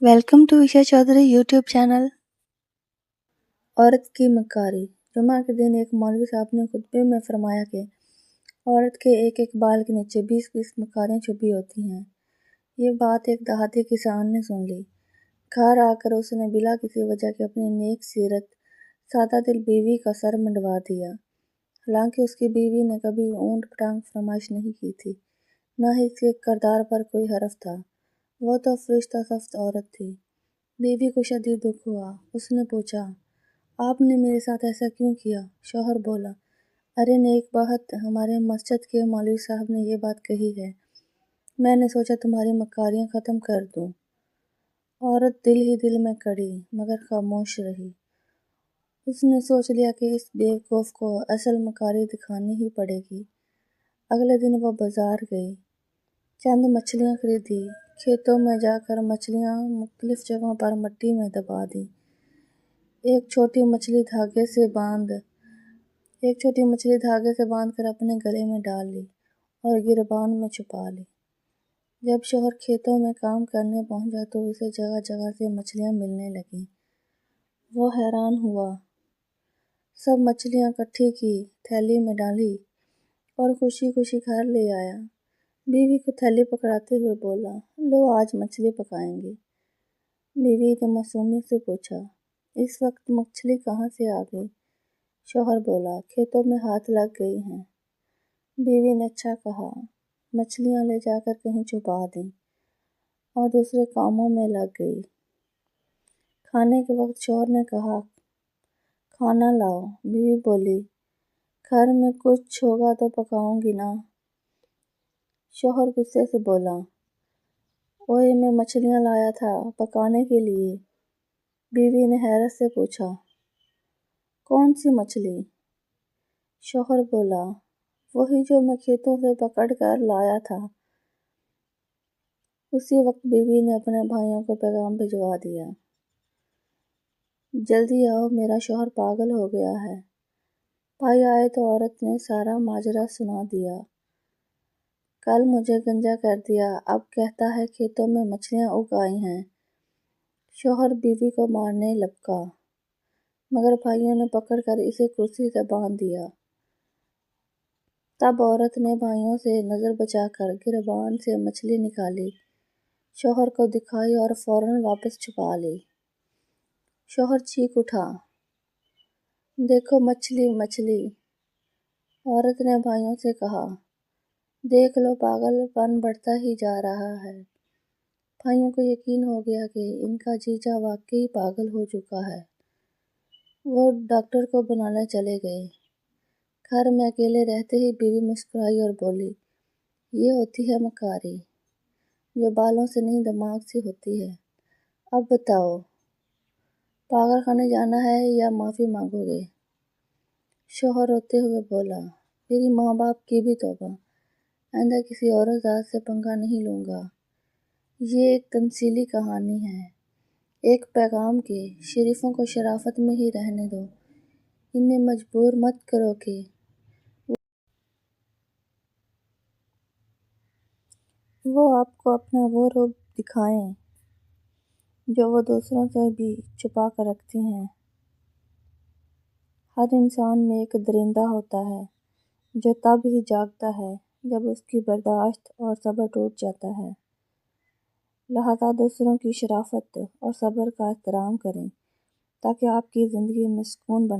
Welcome to Isha Chaudhary YouTube channel. औरत की मक्कारी। जुमा के दिन एक मौलवी साहब ने खुतबे में फरमाया कि औरत के एक एक बाल के नीचे 20-20 मक्कारियाँ छुपी होती हैं। ये बात एक देहाती किसान ने सुन ली। घर आकर उसने बिला किसी वजह के अपनी नेक सीरत सादा दिल बीवी का सर मंडवा दिया। हालांकि उसकी बीवी ने कभी ऊंट पटांग फरमाइश नहीं की थी, न ही इसके किरदार पर कोई हरफ था। वो तो फरिश्ता सफ्त औरत थी। बीवी को शदीद दुख हुआ। उसने पूछा, आपने मेरे साथ ऐसा क्यों किया? शौहर बोला, अरे नेक बहत, हमारे मस्जिद के मौलवी साहब ने ये बात कही है, मैंने सोचा तुम्हारी मक्कारियाँ ख़त्म कर दूँ। औरत दिल ही दिल में कड़ी मगर खामोश रही। उसने सोच लिया कि इस बेवकूफ़ को असल मक्कारी दिखानी ही पड़ेगी। अगले दिन वो बाज़ार गई, चंद मछलियाँ खरीदी। खेतों में जाकर मछलियाँ मुख्तलिफ जगहों पर मिट्टी में दबा दी। एक छोटी मछली धागे से बांध कर अपने गले में डाल ली और गिरबान में छुपा ली। जब शौहर खेतों में काम करने पहुंचा तो उसे जगह जगह से मछलियाँ मिलने लगीं। वो हैरान हुआ, सब मछलियाँ इकट्ठी की, थैली में डाली और खुशी खुशी घर ले आया। बीवी को थैली पकड़ाते हुए बोला, लो आज मछली पकाएंगे। बीवी ने मासूमियत से पूछा, इस वक्त मछली कहाँ से आ गई? शौहर बोला, खेतों में हाथ लग गई हैं। बीवी ने अच्छा कहा, मछलियाँ ले जाकर कहीं छुपा दी और दूसरे कामों में लग गई। खाने के वक्त शौहर ने कहा, खाना लाओ। बीवी बोली, घर में कुछ होगा तो पकाऊंगी ना। शौहर गुस्से से बोला, ओए मैं मछलियाँ लाया था पकाने के लिए। बीवी ने हैरत से पूछा, कौन सी मछली? शौहर बोला, वही जो मैं खेतों से पकड़ कर लाया था। उसी वक्त बीवी ने अपने भाइयों को पैगाम भिजवा दिया, जल्दी आओ, मेरा शौहर पागल हो गया है। भाई आए तो औरत ने सारा माजरा सुना दिया। कल मुझे गंजा कर दिया, अब कहता है खेतों में मछलियाँ उग आई हैं। शौहर बीवी को मारने लपका, मगर भाइयों ने पकड़कर इसे कुर्सी से बांध दिया। तब औरत ने भाइयों से नज़र बचाकर गिरबान से मछली निकाली, शौहर को दिखाई और फौरन वापस छुपा ली। शौहर चीख उठा, देखो मछली मछली। औरत ने भाइयों से कहा, देख लो, पागलपन बढ़ता ही जा रहा है। भाइयों को यकीन हो गया कि इनका जीजा वाकई पागल हो चुका है। वो डॉक्टर को बुलाने चले गए। घर में अकेले रहते ही बीवी मुस्कुराई और बोली, ये होती है मक्कारी, जो बालों से नहीं दिमाग से होती है। अब बताओ, पागल खाने जाना है या माफ़ी मांगोगे? शौहर रोते हुए बोला, मेरी माँ बाप की भी तौबा, आइंदा किसी और ज़ात से पंगा नहीं लूँगा। ये एक तमसीली कहानी है, एक पैगाम के शरीफों को शराफत में ही रहने दो, इन्हें मजबूर मत करो कि वो आपको अपना वो रूप दिखाएं जो वो दूसरों से भी छुपा कर रखती हैं। हर इंसान में एक दरिंदा होता है जो तब ही जागता है जब उसकी बर्दाश्त और सब्र टूट जाता है। लिहाजा दूसरों की शराफत और सब्र का एहतराम करें ताकि आपकी ज़िंदगी में सुकून बने।